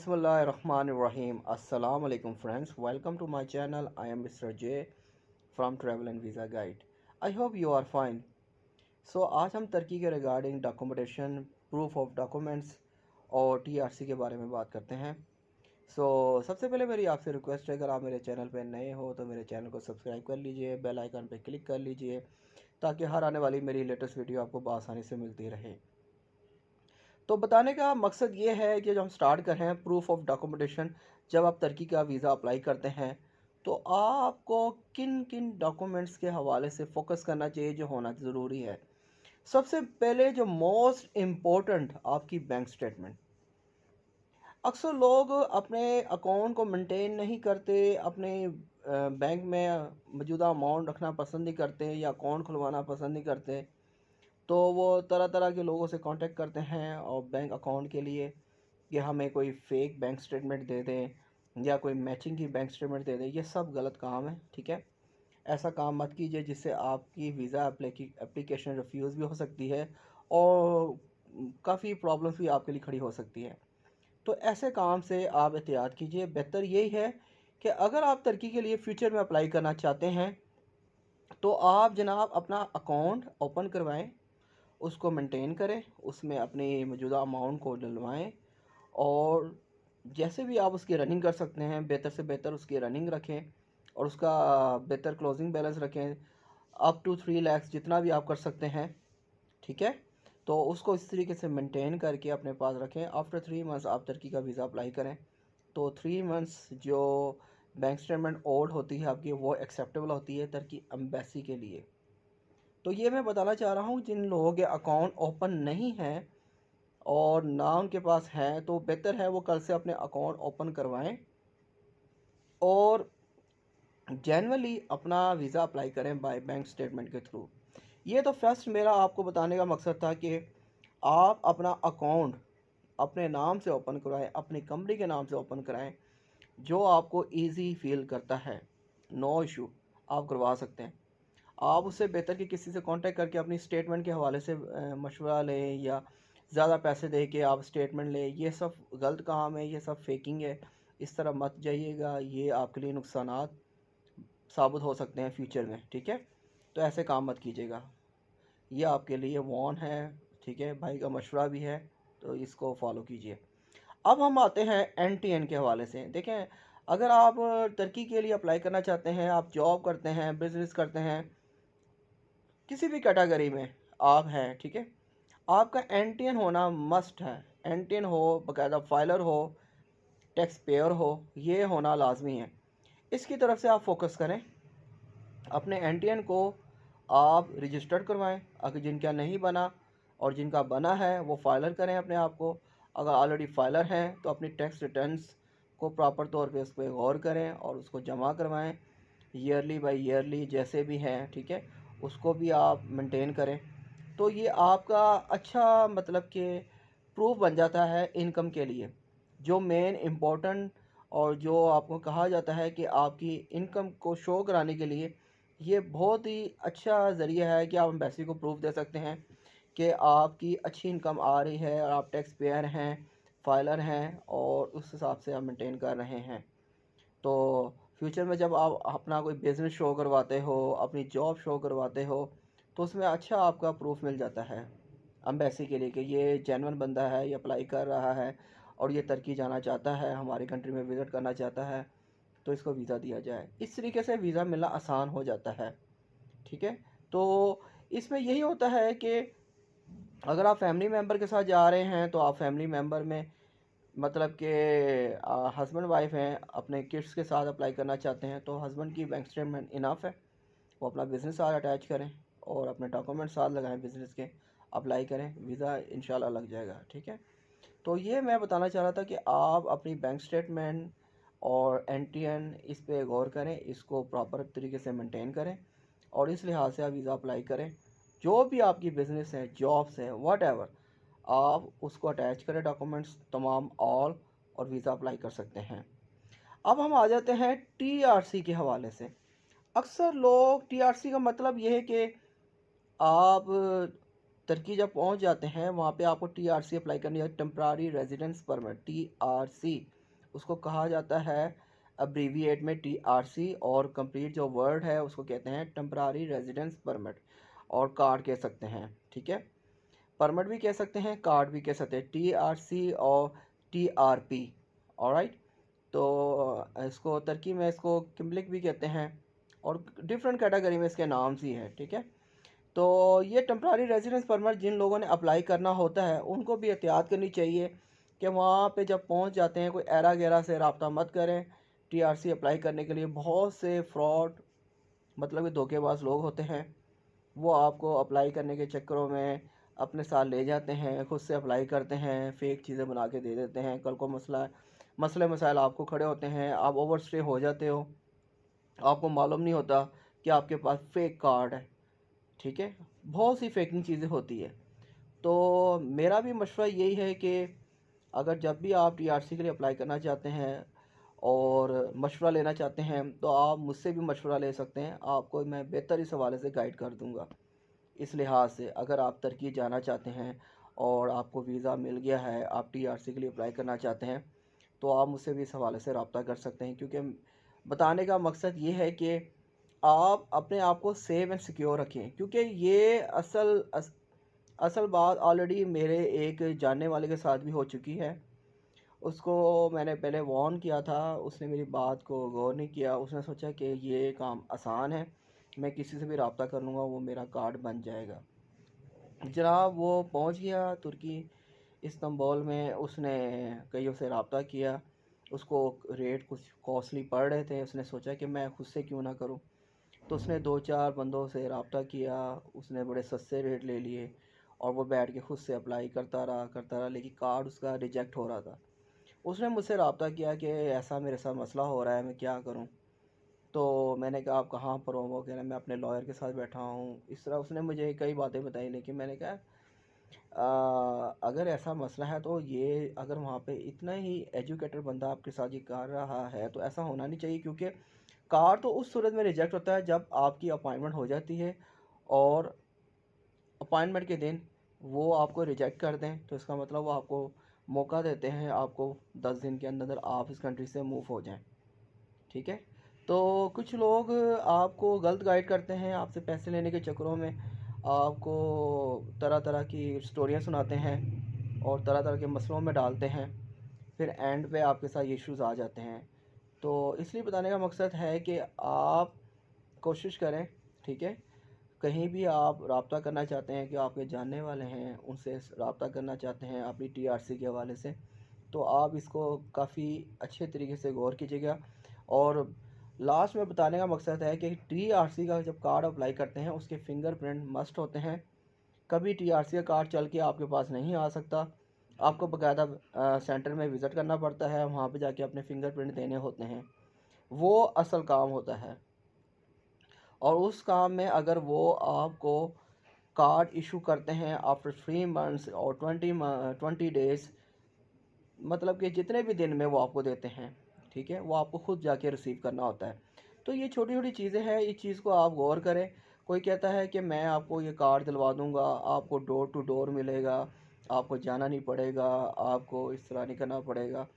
Bismillahirrahmanirrahim. Assalamu alaikum friends. Welcome to my channel. I am Mr. J from Travel and Visa Guide. I hope you are fine. So आज हम तुर्की के regarding documentation, proof of documents और TRC के बारे में बात करते हैं। सबसे पहले मेरी आपसे रिक्वेस्ट है, अगर आप मेरे चैनल पर नए हो तो मेरे चैनल को सब्सक्राइब कर लीजिए, बेल आइकन पर क्लिक कर लीजिए ताकि हर आने वाली मेरी लेटेस्ट वीडियो आपको बआसानी से मिलती रहे। तो बताने का मकसद ये है कि जब हम स्टार्ट कर रहे हैं प्रूफ ऑफ डॉक्यूमेंटेशन, जब आप तुर्की का वीज़ा अप्लाई करते हैं तो आपको किन किन डॉक्यूमेंट्स के हवाले से फ़ोकस करना चाहिए, जो होना ज़रूरी है। सबसे पहले जो मोस्ट इम्पोर्टेंट, आपकी बैंक स्टेटमेंट। अक्सर लोग अपने अकाउंट को मेंटेन नहीं करते, अपने बैंक में मौजूदा अमाउंट रखना पसंद नहीं करते या अकाउंट खुलवाना पसंद नहीं करते। तो वो तरह तरह के लोगों से कांटेक्ट करते हैं और बैंक अकाउंट के लिए कि हमें कोई फेक बैंक स्टेटमेंट दे दें या कोई मैचिंग की बैंक स्टेटमेंट दे दें। ये सब गलत काम है, ठीक है। ऐसा काम मत कीजिए जिससे आपकी वीज़ा एप्लीकेशन रिफ्यूज़ भी हो सकती है और काफ़ी प्रॉब्लम्स भी आपके लिए खड़ी हो सकती है। तो ऐसे काम से आप एहतियात कीजिए। बेहतर यही है कि अगर आप तुर्की के लिए फ़्यूचर में अप्लाई करना चाहते हैं तो आप जनाब अपना अकाउंट ओपन करवाएं, उसको मेंटेन करें, उसमें अपनी मौजूदा अमाउंट को डलवाएं और जैसे भी आप उसकी रनिंग कर सकते हैं बेहतर से बेहतर उसकी रनिंग रखें और उसका बेहतर क्लोजिंग बैलेंस रखें, अप टू 3 लाख जितना भी आप कर सकते हैं, ठीक है। तो उसको इस तरीके से मेंटेन करके अपने पास रखें। आफ्टर 3 मंथ्स आप तुर्की का वीज़ा अप्लाई करें तो 3 मंथ्स जो बैंक स्टेटमेंट ओल्ड होती है आपकी, वो एक्सेप्टेबल होती है तुर्की एम्बेसी के लिए। तो ये मैं बताना चाह रहा हूँ, जिन लोगों के अकाउंट ओपन नहीं हैं और ना उनके पास हैं, तो बेहतर है वो कल से अपने अकाउंट ओपन करवाएं और जनरली अपना वीज़ा अप्लाई करें बाय बैंक स्टेटमेंट के थ्रू। ये तो फर्स्ट मेरा आपको बताने का मकसद था कि आप अपना अकाउंट अपने नाम से ओपन करवाएं, अपनी कंपनी के नाम से ओपन कराएं, जो आपको इजी फील करता है। नो इशू, आप करवा सकते हैं। आप उससे बेहतर कि किसी से कांटेक्ट करके अपनी स्टेटमेंट के हवाले से मशवरा लें या ज़्यादा पैसे दे के आप स्टेटमेंट लें। ये सब गलत काम है, ये सब फेकिंग है। इस तरह मत जाइएगा, ये आपके लिए नुकसानात साबित हो सकते हैं फ्यूचर में, ठीक है। तो ऐसे काम मत कीजिएगा, ये आपके लिए वॉर्न है, ठीक है, भाई का मशवरा भी है, तो इसको फॉलो कीजिए। अब हम आते हैं NTN के हवाले से। देखें, अगर आप तुर्की के लिए अप्लाई करना चाहते हैं, आप जॉब करते हैं, बिजनेस करते हैं, किसी भी कैटेगरी में आप हैं, ठीक है, आपका NTN होना मस्ट है। NTN हो, बाकायदा फाइलर हो, टैक्स पेयर हो, ये होना लाजमी है। इसकी तरफ से आप फोकस करें। अपने NTN को आप रजिस्टर्ड करवाएं, अगर जिनका नहीं बना और जिनका बना है वो फाइलर करें अपने आप को। अगर ऑलरेडी फाइलर हैं तो अपनी टैक्स रिटर्न्स को प्रॉपर तौर पे उस पर गौर करें और उसको जमा करवाएं, ईयरली बाय ईयरली जैसे भी हैं, ठीक है, उसको भी आप मेंटेन करें। तो ये आपका अच्छा मतलब कि प्रूफ बन जाता है इनकम के लिए, जो मेन इम्पोर्टेंट और जो आपको कहा जाता है कि आपकी इनकम को शो कराने के लिए ये बहुत ही अच्छा ज़रिया है कि आप एम्बेसी को प्रूफ दे सकते हैं कि आपकी अच्छी इनकम आ रही है और आप टैक्स पेयर हैं, फाइलर हैं और उस हिसाब से आप मेंटेन कर रहे हैं। तो फ्यूचर में जब आप अपना कोई बिज़नेस शो करवाते हो, अपनी जॉब शो करवाते हो, तो उसमें अच्छा आपका प्रूफ मिल जाता है एम्बेसी के लिए कि ये जेन्युइन बंदा है, ये अप्लाई कर रहा है और ये तुर्की जाना चाहता है, हमारी कंट्री में विज़िट करना चाहता है, तो इसको वीज़ा दिया जाए। इस तरीके से वीज़ा मिलना आसान हो जाता है, ठीक है। तो इसमें यही होता है कि अगर आप फैमिली मेम्बर के साथ जा रहे हैं तो आप फैमिली मेम्बर में मतलब कि हस्बैंड वाइफ हैं, अपने किड्स के साथ अप्लाई करना चाहते हैं तो हस्बैंड की बैंक स्टेटमेंट इनफ है। वो अपना बिज़नेस साथ अटैच करें और अपने डॉक्यूमेंट साथ लगाएं बिज़नेस के, अप्लाई करें, वीज़ा इंशाल्लाह लग जाएगा, ठीक है। तो ये मैं बताना चाह रहा था कि आप अपनी बैंक स्टेटमेंट और NTN इस पे गौर करें, इसको प्रॉपर तरीके से मेंटेन करें और इस लिहाज से आप वीज़ा अप्लाई करें। जो भी आपकी बिज़नेस है, जॉब्स हैं, वट एवर, आप उसको अटैच करें डॉक्यूमेंट्स तमाम ऑल और वीज़ा अप्लाई कर सकते हैं। अब हम आ जाते हैं TRC के हवाले से। अक्सर लोग TRC का मतलब ये है कि आप तुर्की जब पहुंच जाते हैं वहाँ पे आपको TRC अप्लाई करनी है, टेम्पररी रेजिडेंस परमिट, TRC। उसको कहा जाता है अब्रीविएट में TRC, और कंप्लीट जो वर्ड है उसको कहते हैं टेम्परारी रेजिडेंस परमिट और कार्ड कह सकते हैं। ठीक है, परमिट भी कह सकते हैं, कार्ड भी कह सकते हैं, TRC और TRP। ऑलराइट, तो इसको तुर्की में इसको किम्लिक भी कहते हैं, और डिफरेंट कैटेगरी में इसके नाम ही है। ठीक है, तो ये टेम्परारी रेजिडेंस परमिट जिन लोगों ने अप्लाई करना होता है उनको भी एहतियात करनी चाहिए कि वहाँ पे जब पहुँच जाते हैं कोई एरा गैरा से रब्ता मत करें। TRC अप्लाई करने के लिए बहुत से फ्रॉड, मतलब कि धोखेबाज लोग होते हैं, वो आपको अप्लाई करने के चक्करों में अपने साथ ले जाते हैं, खुद से अप्लाई करते हैं, फेक चीज़ें बना के दे देते हैं। कल को मसले मसाइल आपको खड़े होते हैं, आप ओवर स्टे हो जाते हो, आपको मालूम नहीं होता कि आपके पास फेक कार्ड है। ठीक है, बहुत सी फेकिंग चीज़ें होती है। तो मेरा भी मशवरा यही है कि अगर जब भी आप TRC के लिए अप्लाई करना चाहते हैं और मशवरा लेना चाहते हैं तो आप मुझसे भी मशवरा ले सकते हैं, आपको मैं बेहतर इस हवाले से गाइड कर दूंगा। इस लिहाज से अगर आप तुर्की जाना चाहते हैं और आपको वीज़ा मिल गया है, आप TRC के लिए अप्लाई करना चाहते हैं, तो आप मुझसे भी इस हवाले से रब्ता कर सकते हैं, क्योंकि बताने का मकसद ये है कि आप अपने आप को सेव एंड सिक्योर रखें। क्योंकि ये असल बात ऑलरेडी मेरे एक जानने वाले के साथ भी हो चुकी है। उसको मैंने पहले वार्न किया था, उसने मेरी बात को गौर नहीं किया, उसने सोचा कि ये काम आसान है, मैं किसी से भी रब्ता कर लूँगा, वो मेरा कार्ड बन जाएगा। जनाब वो पहुंच गया तुर्की इस्तांबुल में, उसने कईयों से रब्ता किया, उसको रेट कुछ कॉस्टली पड़ रहे थे, उसने सोचा कि मैं खुद से क्यों ना करूं, तो उसने दो चार बंदों से रब्ता किया, उसने बड़े सस्ते रेट ले लिए और वो बैठ के खुद से अप्लाई करता रहा, लेकिन कार्ड उसका रिजेक्ट हो रहा था। उसने मुझसे रब्ता किया कि ऐसा मेरे साथ मसला हो रहा है, मैं क्या करूं। तो मैंने कहा आप कहाँ पर हो, वो कह रहा मैं अपने लॉयर के साथ बैठा हूँ, इस तरह उसने मुझे कई बातें बताई। लेकिन मैंने कहा अगर ऐसा मसला है तो ये अगर वहाँ पे इतना ही एजुकेटेड बंदा आपके साथ ये कर रहा है तो ऐसा होना नहीं चाहिए, क्योंकि कार तो उस सूरत में रिजेक्ट होता है जब आपकी अपॉइंटमेंट हो जाती है और अपॉइंटमेंट के दिन वो आपको रिजेक्ट कर दें, तो इसका मतलब वो आपको मौका देते हैं, आपको 10 दिन के अंदर अंदर आप इस कंट्री से मूव हो जाएं। ठीक है, तो कुछ लोग आपको गलत गाइड करते हैं, आपसे पैसे लेने के चक्करों में आपको तरह तरह की स्टोरियाँ सुनाते हैं और तरह तरह के मसलों में डालते हैं, फिर एंड पे आपके साथ इश्यूज़ आ जाते हैं। तो इसलिए बताने का मकसद है कि आप कोशिश करें। ठीक है, कहीं भी आप रब्ता करना चाहते हैं कि आपके जानने वाले हैं उनसे रब्ता करना चाहते हैं अपनी TRC के हवाले से, तो आप इसको काफ़ी अच्छे तरीके से गौर कीजिएगा। और लास्ट में बताने का मकसद है कि TRC का जब कार्ड अप्लाई करते हैं उसके फिंगरप्रिंट मस्ट होते हैं। कभी TRC का कार्ड चल के आपके पास नहीं आ सकता, आपको बाकायदा सेंटर में विज़िट करना पड़ता है, वहाँ पे जाके अपने फिंगरप्रिंट देने होते हैं, वो असल काम होता है। और उस काम में अगर वो आपको कार्ड इशू करते हैं आफ्टर 3 मंथ्स और 20 डेज़, मतलब कि जितने भी दिन में वो आपको देते हैं, ठीक है, वो आपको खुद जाके रिसीव करना होता है। तो ये छोटी छोटी चीज़ें हैं, इस चीज़ को आप गौर करें। कोई कहता है कि मैं आपको ये कार्ड दिलवा दूंगा, आपको डोर टू डोर मिलेगा, आपको जाना नहीं पड़ेगा, आपको इस तरह नहीं करना पड़ेगा,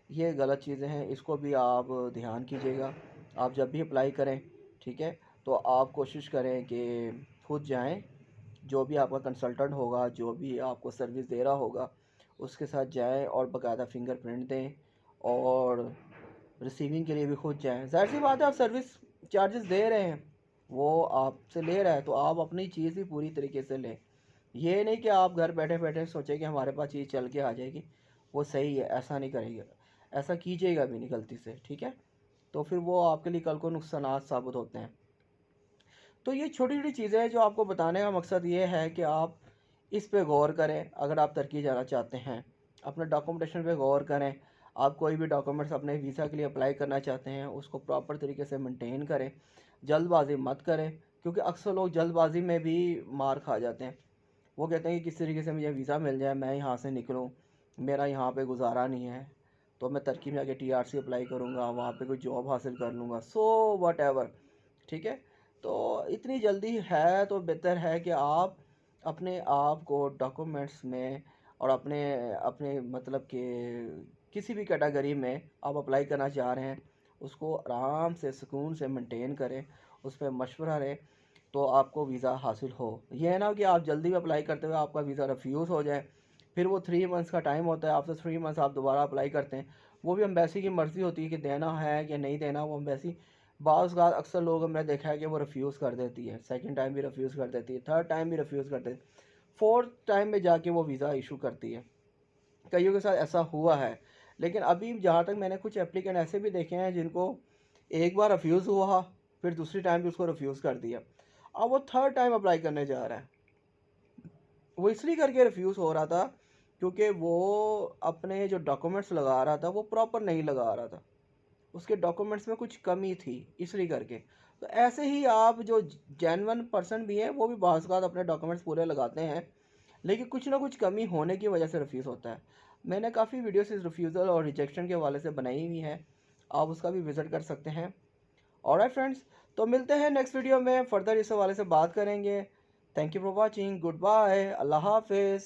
ये गलत चीज़ें हैं, इसको भी आप ध्यान कीजिएगा। आप जब भी अप्लाई करें, ठीक है, तो आप कोशिश करें कि खुद जाएं, जो भी आपका कंसल्टेंट होगा, जो भी आपको सर्विस दे रहा होगा, उसके साथ जाएं और बाकायदा फिंगरप्रिंट दें, और रिसीविंग के लिए भी खुद जाएं। ज़ाहिर सी बात है, आप सर्विस चार्जेस दे रहे हैं, वो आपसे ले रहा है, तो आप अपनी चीज़ भी पूरी तरीके से लें। ये नहीं कि आप घर बैठे बैठे सोचें कि हमारे पास चीज़ चल के आ जाएगी, वो सही है, ऐसा नहीं करेंगे, ऐसा कीजिएगा भी नहीं गलती से। ठीक है, तो फिर वो आपके लिए कल को नुकसान साबित होते हैं। तो ये छोटी छोटी चीज़ें हैं जो आपको बताने का मकसद ये है कि आप इस पे गौर करें। अगर आप तुर्की जाना चाहते हैं, अपने डॉक्यूमेंटेशन पे गौर करें। आप कोई भी डॉक्यूमेंट्स अपने वीज़ा के लिए अप्लाई करना चाहते हैं उसको प्रॉपर तरीके से मेंटेन करें, जल्दबाजी मत करें, क्योंकि अक्सर लोग जल्दबाजी में भी मार खा जाते हैं। वो कहते हैं कि किस तरीके से मुझे वीज़ा मिल जाए, मैं यहाँ से निकलूँ, मेरा यहाँ पे गुजारा नहीं है, तो मैं तुर्की में आके TRC अप्लाई करूँगा, वहाँ पे कोई जॉब हासिल कर लूँगा, सो वट एवर। ठीक है, तो इतनी जल्दी है तो बेहतर है कि आप अपने आप को डॉक्यूमेंट्स में और अपने अपने मतलब के किसी भी कैटेगरी में आप अप्लाई करना चाह रहे हैं, उसको आराम से सुकून से मेंटेन करें, उस पर मशवरा रहे, तो आपको वीज़ा हासिल हो। ये है ना कि आप जल्दी में अप्लाई करते हुए आपका वीज़ा रिफ्यूज़ हो जाए, फिर वो 3 मंथ्स का टाइम होता है, आफ्टर 3 मंथ्स आप दोबारा अप्लाई करते हैं, वो भी एम्बेसी की मर्ज़ी होती है कि देना है कि नहीं देना। वो एम्बेसी बाज़ अक्सर लोग हमने देखा है कि वो रिफ्यूज़ कर देती है, सेकंड टाइम भी रिफ्यूज़ कर देती है, थर्ड टाइम भी रिफ्यूज़ कर देती है, फोर्थ टाइम में जाके वो वीज़ा इशू करती है। कईयों के साथ ऐसा हुआ है। लेकिन अभी जहाँ तक मैंने कुछ एप्लीकेंट ऐसे भी देखे हैं जिनको एक बार रिफ्यूज़ हुआ, फिर दूसरी टाइम भी उसको रिफ्यूज़ कर दिया, अब वो थर्ड टाइम अप्लाई करने जा रहा है। वो इसलिए करके रिफ्यूज़ हो रहा था क्योंकि वो अपने जो डॉक्यूमेंट्स लगा रहा था वो प्रॉपर नहीं लगा रहा था, उसके डॉक्यूमेंट्स में कुछ कमी थी, इसलिए करके। तो ऐसे ही आप जो जेन्युइन पर्सन भी हैं वो भी बाज़ औक़ात अपने डॉक्यूमेंट्स पूरे लगाते हैं, लेकिन कुछ ना कुछ कमी होने की वजह से रिफ्यूज़ होता है। मैंने काफ़ी वीडियोस इस रिफ्यूज़ल और रिजेक्शन के हवाले से बनाई हुई हैं, आप उसका भी विज़िट कर सकते हैं। ऑलराइट फ्रेंड्स, तो मिलते हैं नेक्स्ट वीडियो में, फर्दर इस हवाले से बात करेंगे। Thank you for watching, goodbye, अल्लाह हाफिज़।